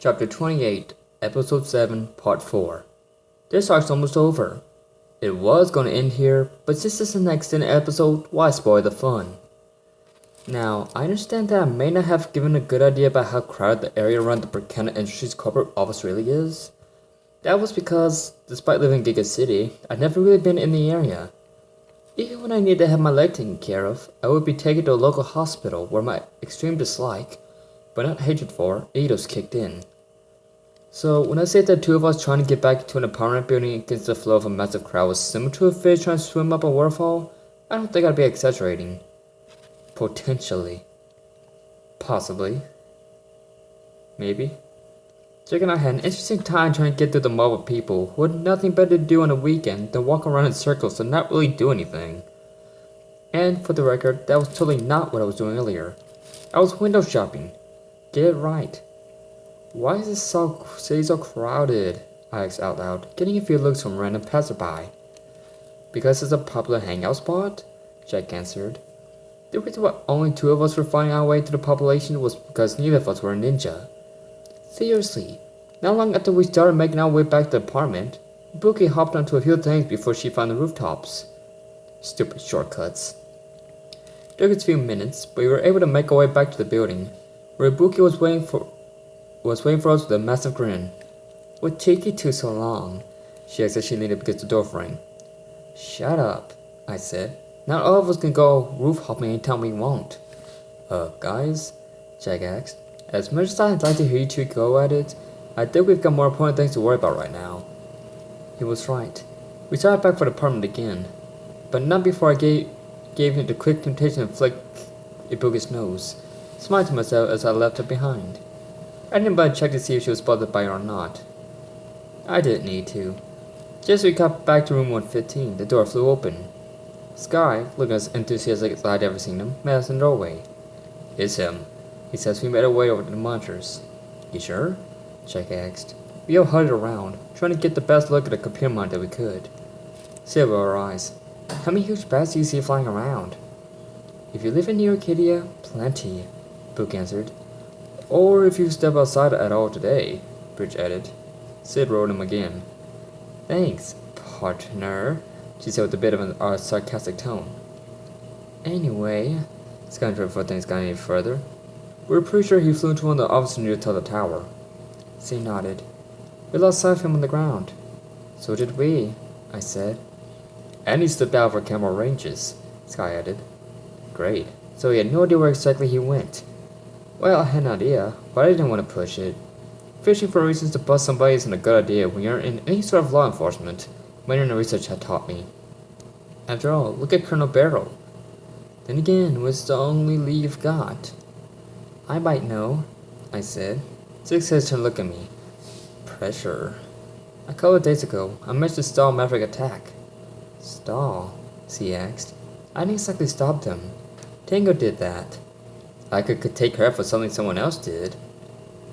Chapter 28, Episode 7, Part 4. This arc's almost over. It was going to end here, but since this is an extended episode, why spoil the fun? Now, I understand that I may not have given a good idea about how crowded the area around the Burkina Industries corporate office really is. That was because, despite living in Giga City, I'd never really been in the area. Even when I needed to have my leg taken care of, I would be taken to a local hospital where my extreme dislike, but not hatred for, Eidos kicked in. So, when I say that two of us trying to get back to an apartment building against the flow of a massive crowd was similar to a fish trying to swim up a waterfall, I don't think I'd be exaggerating. Potentially. Possibly. Maybe. Jack and I had an interesting time trying to get through the mob of people who had nothing better to do on a weekend than walk around in circles and not really do anything. And, for the record, that was totally not what I was doing earlier. I was window shopping. Get it right. Why is this city so crowded? I asked out loud, getting a few looks from random passerby. Because it's a popular hangout spot? Jack answered. The reason why only two of us were finding our way to the population was because neither of us were a ninja. Seriously, not long after we started making our way back to the apartment, Buki hopped onto a few things before she found the rooftops. Stupid shortcuts. It took us a few minutes, but we were able to make our way back to the building, where Buki was waiting for us with a massive grin. What took you two so long? She asked as she leaned up against the doorframe. Shut up, I said. Not all of us can go roof hopping anytime we won't. Guys? Jack asked. As much as I'd like to hear you two go at it, I think we've got more important things to worry about right now. He was right. We started back for the apartment again, but not before I gave him the quick temptation to flick Ibuki's nose, smiling to myself as I left her behind. I didn't bother check to see if she was bothered by it or not. I didn't need to. Just as we got back to room 115, the door flew open. Sky, looking as enthusiastic as I'd ever seen him, met us in the doorway. It's him, he says. We made our way over to the monitors. You sure? Jack asked. We all huddled around, trying to get the best look at the computer monitor we could. Save our eyes. How many huge bats do you see flying around? If you live in New Arcadia, plenty, Book answered. Or if you step outside at all today, Bridge added. Sid rolled him again. Thanks, partner, she said with a bit of a sarcastic tone. Anyway, Sky interrupted before things got any further. We were pretty sure he flew into one of the offices near the tower. C nodded. We lost sight of him on the ground. So did we, I said. And he slipped out of our camera ranges, Sky added. Great. So he had no idea where exactly he went. Well, I had an idea, but I didn't want to push it. Fishing for reasons to bust somebody isn't a good idea when you're in any sort of law enforcement, my internet research had taught me. After all, look at Colonel Barrow. Then again, what's the only lead you've got? I might know, I said. Six heads turned to look at me. Pressure. A couple of days ago, I managed to stall Maverick attack. Stall? C asked. I didn't exactly stop them. Tango did that. I could take credit for something someone else did.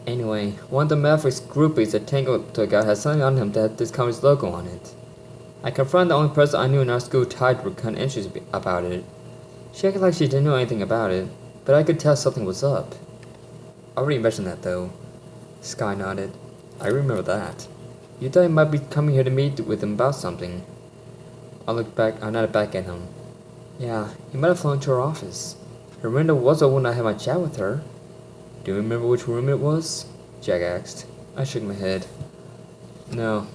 Anyway, one of the Maverick's groupies that Tango took out had something on him that had this company's logo on it. I confronted the only person I knew in our school tied to kind of interest about it. She acted like she didn't know anything about it, but I could tell something was up. I already mentioned that though. Sky nodded. I remember that. You thought he might be coming here to meet with him about something. I nodded back at him. Yeah, he might have flown to our office. Her window was open when I had my chat with her. Do you remember which room it was? Jack asked. I shook my head. No.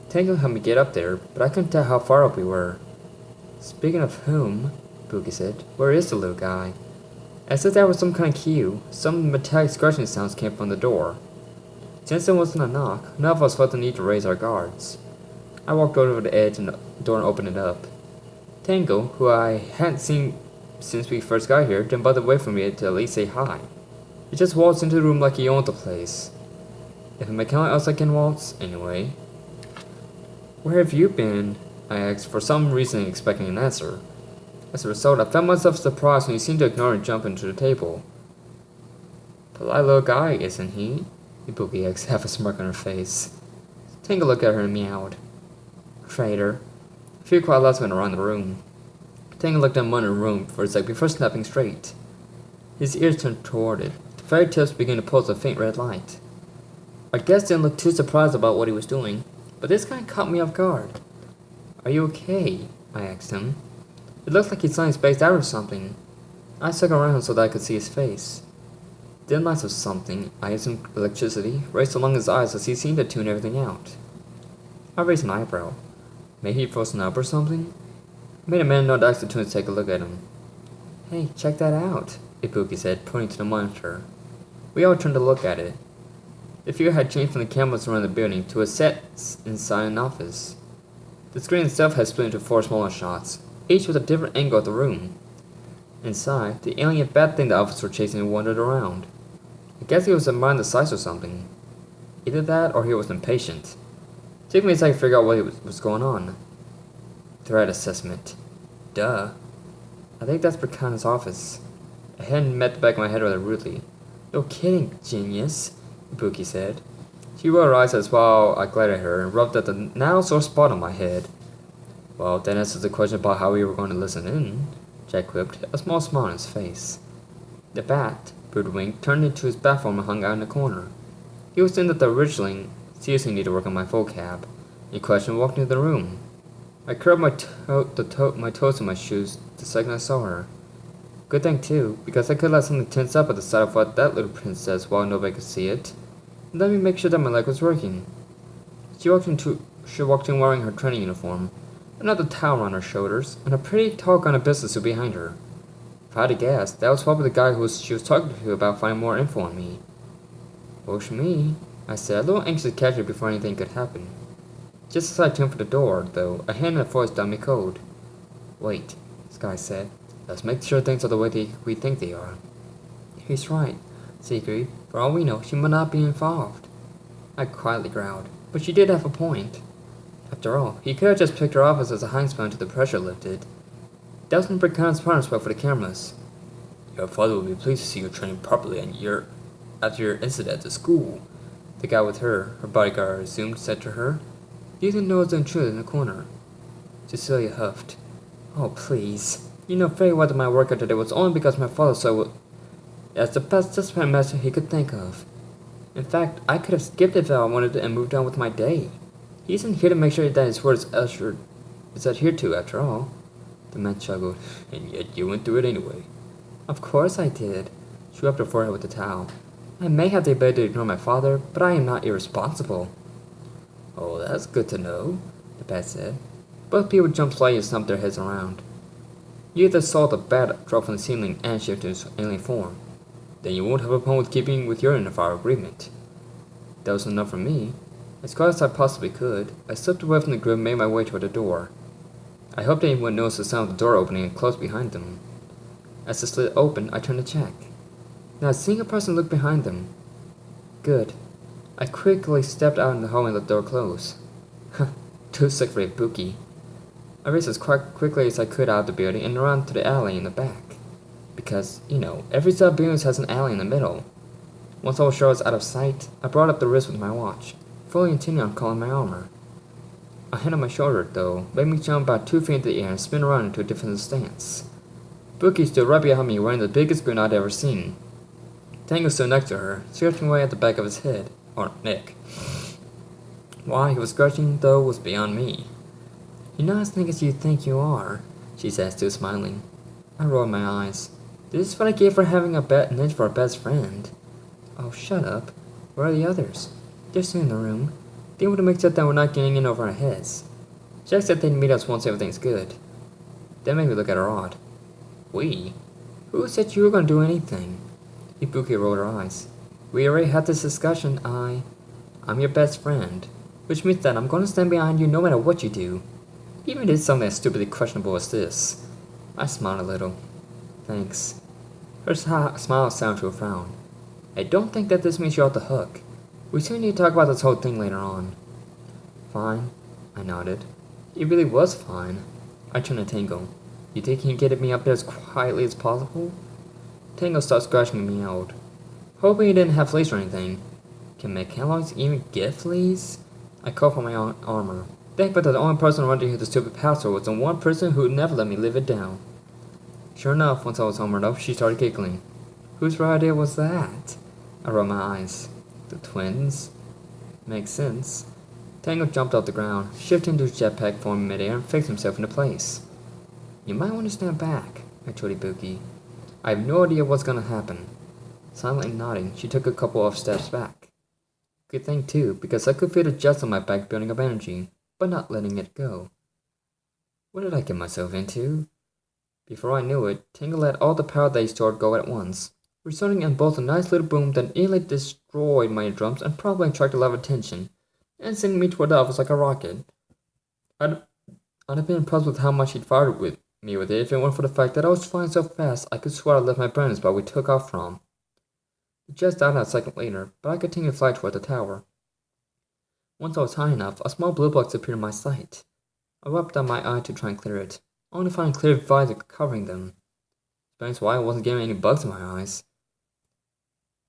Tango helped me get up there, but I couldn't tell how far up we were. Speaking of whom, Buki said, where is the little guy? As if that was some kind of cue, some metallic scratching sounds came from the door. Since there wasn't a knock, none of us felt the need to raise our guards. I walked over to the edge and the door and opened it up. Tango, who I hadn't seen since we first got here, didn't bother wait for me to at least say hi. He just waltzed into the room like he owned the place. If I'm counting else I can waltz, anyway. Where have you been? I asked, for some reason expecting an answer. As a result, I found myself surprised when he seemed to ignore and jump into the table. Polite little guy, isn't he? Ibuki asked, half a smirk on her face. Tango looked at her and meowed. Traitor. A few quiet laughs went around the room. Tango looked down one in the room for a sec before snapping straight. His ears turned toward it. The fairy tips began to pulse a faint red light. Our guest didn't look too surprised about what he was doing, but this kind of caught me off guard. Are you okay? I asked him. It looked like he'd suddenly spaced out or something. I stuck around so that I could see his face. Dim lights of something, I assumed electricity, raced along his eyes as he seemed to tune everything out. I raised an eyebrow. Maybe he'd frozen up or something? I made a mental note to ask the twins to take a look at him. Hey, check that out, Ibuki said, pointing to the monitor. We all turned to look at it. The figure had changed from the cameras around the building to a set inside an office. The screen itself had split into 4 smaller shots, each with a different angle of the room. Inside, the alien bat thing the officers were chasing wandered around. I guess he was admiring the size or something. Either that or he was impatient. It took me a second to figure out what was going on. Threat assessment. Duh. I think that's Bricana's office. A hand met the back of my head rather rudely. No kidding, genius, Ibuki said. She rolled her eyes as while I glared at her and rubbed at the now sore spot on my head. Well, that answers the question about how we were going to listen in, Jack quipped, a small smile on his face. The bat, Broodwing, turned into his bat form and hung out in the corner. He was saying that the originally seriously needed to work on my vocab. In question walked into the room. I curled my toes in my shoes the second I saw her. Good thing too, because I could let something tense up at the sight of what that little prince says while nobody could see it. And let me make sure that my leg was working. She walked in wearing her training uniform, another towel on her shoulders, and a pretty tall gun of business suit behind her. If I had to guess, that was probably the guy she was talking to about finding more info on me. Works for me, I said, a little anxious to catch her before anything could happen. Just as I turned for the door, though, a hand and a voice down me code. Wait, Sky said. Let's make sure things are the way we think they are. He's right, Secret. For all we know, she might not be involved. I quietly growled, but she did have a point. After all, he could have just picked her off as a hindspun until the pressure lifted. That was when Bricana's partner spoke for the cameras. Your father will be pleased to see you trained properly after your incident at school. The guy with her bodyguard, I assumed, said to her. You didn't know it was the intruder in the corner. Cecilia huffed. Oh, please. You know very well that my workout today was only because my father saw it as the best discipline measure he could think of. In fact, I could have skipped it if I wanted to and moved on with my day. He isn't here to make sure that his word is adhered to, after all. The man chuckled. And yet you went through it anyway. Of course I did. She wiped her forehead with the towel. I may have the ability to ignore my father, but I am not irresponsible. Oh, that's good to know, the bat said. Both people jumped slightly and stumped their heads around. You either saw the bat drop from the ceiling and shift into its alien form. Then you won't have a problem with keeping with your end of our agreement. That was enough for me. As quiet as I possibly could, I slipped away from the group and made my way toward the door. I hoped anyone noticed the sound of the door opening and closed behind them. As the slit opened, I turned to check. Not seeing a person look behind them. Good. I quickly stepped out in the hallway and let the door close. Too sick for a Ibuki. I raced as quickly as I could out of the building and around to the alley in the back. Because, every set of buildings has an alley in the middle. Once I was sure I was out of sight, I brought up the wrist with my watch, fully intending on calling my armor. A hand on my shoulder, though, made me jump about 2 feet into the air and spin around into a defensive stance. Ibuki stood right behind me wearing the biggest grin I'd ever seen. Tango stood next to her, scratching away at the back of his head, or neck. Why he was scratching, though, was beyond me. You're not as thick as you think you are, she said, still smiling. I rolled my eyes. This is what I get for having a ninja for a best friend. Oh, shut up. Where are the others? They're still in the room. They would have made sure that we're not getting in over our heads. Jack said they'd meet us once everything's good. That made me look at her odd. We? Who said you were going to do anything? Ibuki rolled her eyes. We already had this discussion. I'm your best friend, which means that I'm going to stand behind you no matter what you do. Even if it's something as stupidly questionable as this. I smiled a little. Thanks. Her smile sounded to a frown. I don't think that this means you're off the hook. We still need to talk about this whole thing later on. Fine, I nodded. It really was fine. I turned to Tango. You think you can get me up there as quietly as possible? Tango stopped scratching and meowed. Hoping he didn't have fleas or anything. Can mechanics even get fleas? I called for my armor. Thankful that the only person around here with the stupid password was the one person who would never let me live it down. Sure enough, once I was armored up, she started giggling. Whose right idea was that? I rolled my eyes. The twins? Makes sense. Tango jumped off the ground, shifted into his jetpack form in midair, and fixed himself into place. You might want to stand back, I told Ibuki. I have no idea what's gonna happen. Silently nodding, she took a couple of steps back. Good thing too, because I could feel the jets on my back building up energy, but not letting it go. What did I get myself into? Before I knew it, Tango let all the power they stored go at once, resulting in both a nice little boom that nearly destroyed my drums and probably attracted a lot of attention, and sending me toward the office like a rocket. I'd have been impressed with how much he'd fired with me with it if it weren't for the fact that I was flying so fast I could swear I left my brain spot we took off from. The jets died out a second later, but I continued to fly toward the tower. Once I was high enough, a small blue box appeared in my sight. I rubbed out my eye to try and clear it, only to find a clear visor covering them. Explains why I wasn't getting any bugs in my eyes.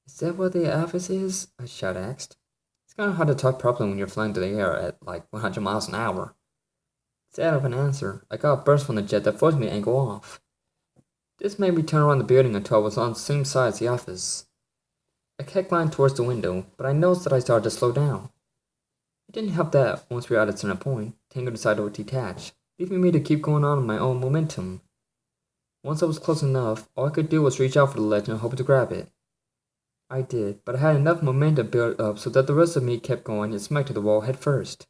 Is that where the office is? I asked. It's kind of hard to talk properly when you're flying through the air at like 100 miles an hour. Instead of an answer, I got a burst from the jet that forced me to angle off. This made me turn around the building until I was on the same side as the office. I kept gliding towards the window, but I noticed that I started to slow down. It didn't help that, once we were at a certain point, Tango decided to detach, leaving me to keep going on in my own momentum. Once I was close enough, all I could do was reach out for the ledge and hope to grab it. I did, but I had enough momentum built up so that the rest of me kept going and smacked to the wall head first.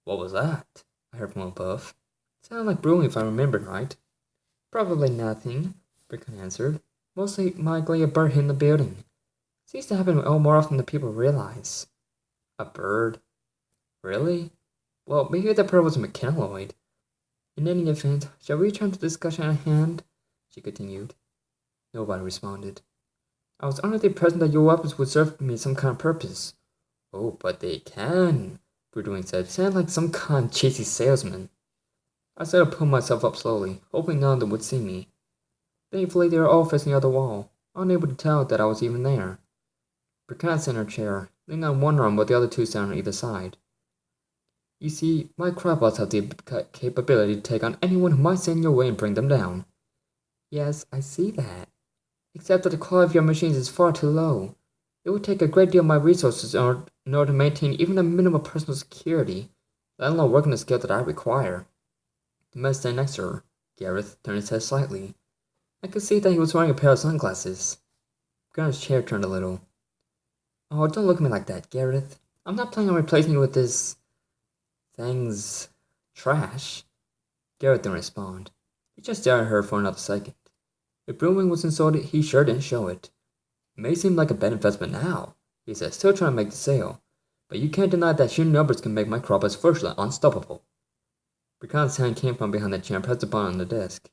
What was that? I heard from above. It sounded like brewing if I remembered right. Probably nothing, Brickman answered. Mostly likely a bird hitting the building. Seems to happen more often than people realize. A bird? Really? Well, maybe the bird was a mechanoid. In any event, shall we return to the discussion at hand? She continued. Nobody responded. I was under the impression that your weapons would serve me some kind of purpose. Oh, but they can, Brewing said, sounding like some kind of cheesy salesman. I started to pull myself up slowly, hoping none of them would see me. Thankfully, they were all facing the other wall, unable to tell that I was even there. Brickman sat in her chair, leaning on one arm while the other two sat on either side. You see, my crabbots have the capability to take on anyone who might stand in your way and bring them down. Yes, I see that. Except that the quality of your machines is far too low. It would take a great deal of my resources in order to maintain even a minimum personal security, let alone working the scale that I require. The man standing next to her, Gareth, turned his head slightly. I could see that he was wearing a pair of sunglasses. Gareth's chair turned a little. Oh, don't look at me like that, Gareth. I'm not planning on replacing you with this... thing's... trash. Gareth didn't respond. He just stared at her for another second. If Brewing was insulted, he sure didn't show it. It may seem like a bad investment now, he said, still trying to make the sale. But you can't deny that sheer numbers can make my crop virtually unstoppable. Brickman's hand came from behind the chair and pressed a button on the desk.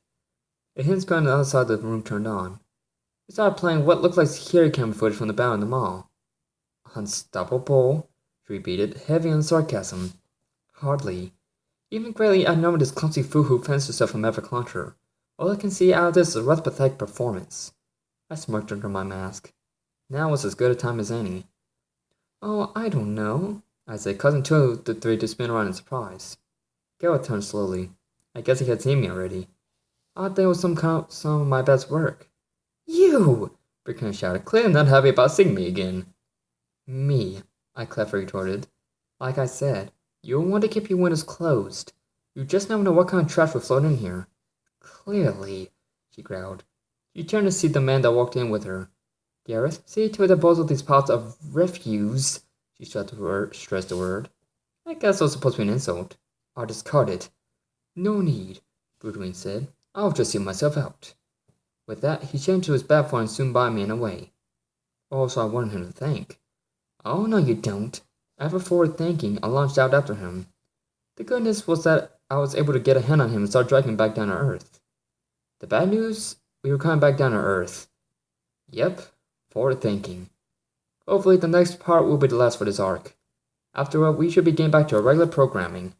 A hidden screen on the other side of the room turned on. He started playing what looked like security camera footage from the battle in the mall. Unstoppable? She repeated, heavy on sarcasm. Hardly. Even greatly outnumbered this clumsy fool who fenced herself from every launcher. All I can see out of this is a rather pathetic performance. I smirked under my mask. Now was as good a time as any. Oh, I don't know, I said, causing two of the three to spin around in surprise. Gareth turned slowly. I guess he had seen me already. I thought it was some of my best work. You! Brickman shouted, clearly not happy about seeing me again. Me, I cleverly retorted. Like I said, you'll want to keep your windows closed. You just never know what kind of trash will float in here. Clearly, she growled. She turned to see the man that walked in with her. Gareth, see to it that both of these piles of refuse, she stressed the word. I guess it was supposed to be an insult. I'll discard it. No need, Brewing said. I'll just see myself out. With that, he changed to his bat phone and soon by me and away. Also, I wanted him to thank. Oh, no, you don't. Ever forward thinking, I launched out after him. The good news was that I was able to get a hand on him and start dragging him back down to Earth. The bad news? We were coming back down to Earth. Yep, forward thinking. Hopefully the next part will be the last for this arc. After all, we should be getting back to our regular programming.